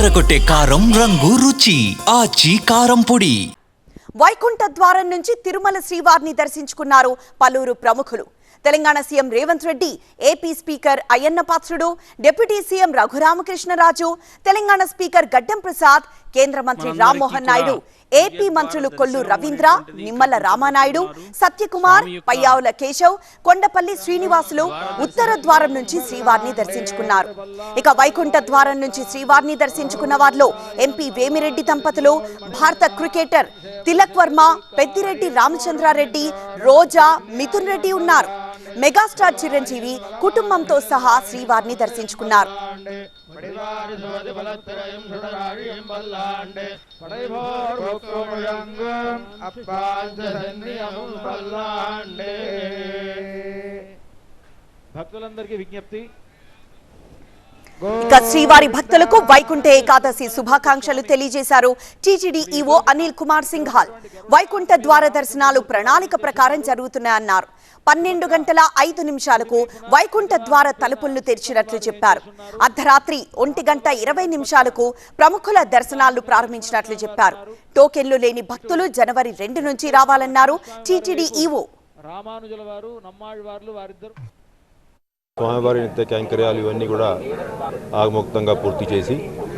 అదరగొట్టే కారం రంగు రుచి ఆచి కారం పొడి. వైకుంఠ ద్వారం నుంచి తిరుమల శ్రీవారిని దర్శించుకున్నారు పలువురు ప్రముఖులు. Telangana CM Revanth Reddy, AP speaker Ayyanna Patrudu, deputy CM Raghuramakrishnaraju, Telangana speaker Gaddam Prasad, కేంద్ర మంత్రి రామ్మోహన్ నాయుడు, ఏపీ మంత్రులు కొల్లు రవీంద్ర, నిమ్మల రామానాయుడు, సత్యకుమార్, పయ్యావుల కేశవ్, కొండపల్లి శ్రీనివాసులు ఉత్తర ద్వారం నుంచి శ్రీవారిని దర్శించుకున్నారు. ఇక వైకుంఠ ద్వారం నుంచి శ్రీవారిని దర్శించుకున్న వారిలో ఎంపీ వేమిరెడ్డి దంపతులు, భారత క్రికెటర్ తిలక్ వర్మ, పెద్దిరెడ్డి రామచంద్రారెడ్డి, రోజా, మిథున్ రెడ్డి ఉన్నారు. మెగాస్టార్ చిరంజీవి కుటుంబంతో సహా శ్రీవారిని దర్శించుకున్నారు. భక్తులందరికీ విజ్ఞప్తి, ఇక శ్రీవారి భక్తులకు వైకుంఠ ఏకాదశి శుభాకాంక్షలు తెలియజేశారు టీటీడీ ఈవో అనిల్ కుమార్ సింఘాల్. వైకుంఠ ద్వార దర్శనాలు ప్రణాళిక ప్రకారం జరుగుతున్నాయన్నారు. 12:05 వైకుంఠ ద్వార తలుపులను తెరిచినట్లు చెప్పారు. అర్ధరాత్రి 1:20 ప్రముఖుల దర్శనాలను ప్రారంభించినట్లు చెప్పారు. టోకెన్లు లేని భక్తులు జనవరి 2 నుంచి రావాలన్నారు టీటీడీ ఈవో. రామానుజుల వారు, నమ్మాళ్ళ వారు వారిద్దరు స్వామివారి నిత్య కైంకర్యాలు ఇవన్నీ కూడా ఆగమోక్తంగా పూర్తి చేసి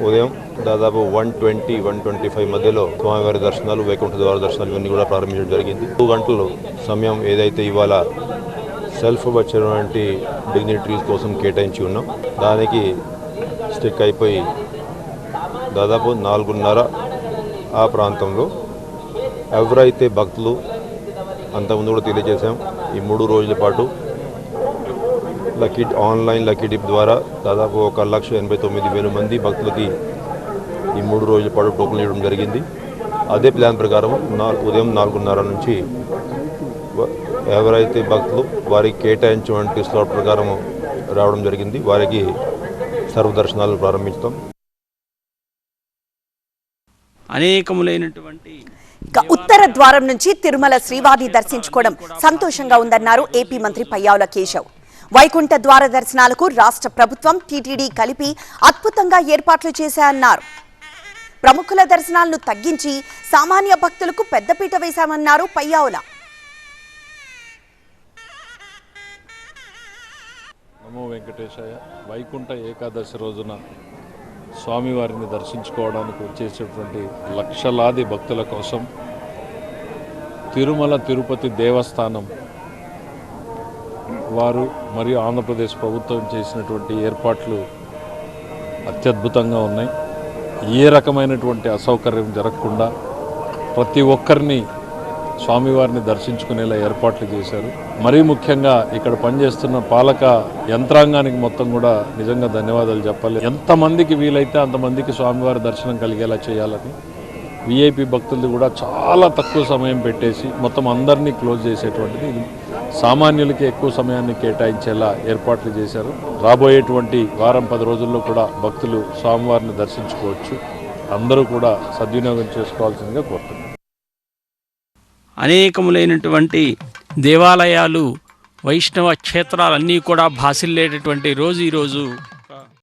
ఉదయం దాదాపు 1:20-1:25 మధ్యలో స్వామివారి దర్శనాలు, వైకుంఠ ద్వార దర్శనాలు ఇవన్నీ కూడా ప్రారంభించడం జరిగింది. 2 గంటలు సమయం ఏదైతే ఇవాళ సెల్ఫ్ వచ్చినటువంటి డిగ్నిటరీస్ కోసం కేటాయించి ఉన్నాం, దానికి స్టిక్ అయిపోయి దాదాపు 4:30 ఆ ప్రాంతంలో ఎవరైతే భక్తులు అంతకుముందు కూడా తెలియజేశాం, ఈ 3 రోజుల పాటు ఆన్లైన్ లక్కీ డిప్ ద్వారా దాదాపు 1,89,000 మంది భక్తులకి ఈ 3 రోజుల పాటు టోకెన్లు ఇవ్వడం జరిగింది. అదే ప్లాన్ ప్రకారం ఉదయం 4:30 నుంచి ఎవరైతే భక్తులు వారికి కేటాయించినటువంటి స్లాట్ ప్రకారం రావడం జరిగింది, వారికి సర్వదర్శనాలు ప్రారంభిస్తాం. అనేకములైనటువంటి ఉత్తర ద్వారం నుంచి తిరుమల శ్రీవారిని దర్శించుకోవడం సంతోషంగా ఉందన్నారు ఏపీ మంత్రి పయ్యావుల కేశవ్. వైకుంఠ ద్వార దర్శనాలకు రాష్ట్ర ప్రభుత్వం, టీటీడీ కలిపి అద్భుతంగా ఏర్పాట్లు చేశాయన్నారు. ప్రముఖుల దర్శనాలను తగ్గించి సామాన్య భక్తులకు పెద్దపీట వేశామన్నారు పయ్యావుల. నమో వెంకటేశాయ. వైకుంఠ ఏకాదశి రోజున స్వామివారిని దర్శించుకోవడానికి వచ్చేసేటువంటి లక్షలాది భక్తుల కోసం తిరుమల తిరుపతి దేవస్థానం వారు మరియు ఆంధ్రప్రదేశ్ ప్రభుత్వం చేసినటువంటి ఏర్పాట్లు అత్యద్భుతంగా ఉన్నాయి. ఏ రకమైనటువంటి అసౌకర్యం జరగకుండా ప్రతి ఒక్కరిని స్వామివారిని దర్శించుకునేలా ఏర్పాట్లు చేశారు. మరీ ముఖ్యంగా ఇక్కడ పనిచేస్తున్న పాలక యంత్రాంగానికి మొత్తం కూడా నిజంగా ధన్యవాదాలు చెప్పాలి. ఎంతమందికి వీలైతే అంతమందికి స్వామివారి దర్శనం కలిగేలా చేయాలని విఐపి భక్తులు కూడా చాలా తక్కువ సమయం పెట్టేసి మొత్తం అందరినీ క్లోజ్ చేసేటువంటిది, సామాన్యులకి ఎక్కువ సమయాన్ని కేటాయించేలా ఏర్పాట్లు చేశారు. రాబోయేటువంటి వారం 10 రోజుల్లో కూడా భక్తులు స్వామివారిని దర్శించుకోవచ్చు. అందరూ కూడా సద్వినియోగం చేసుకోవాల్సిందిగా కోరుతున్నారు. అనేకములైనటువంటి దేవాలయాలు, వైష్ణవ క్షేత్రాలన్నీ కూడా భాసిల్లేటటువంటి రోజు ఈరోజు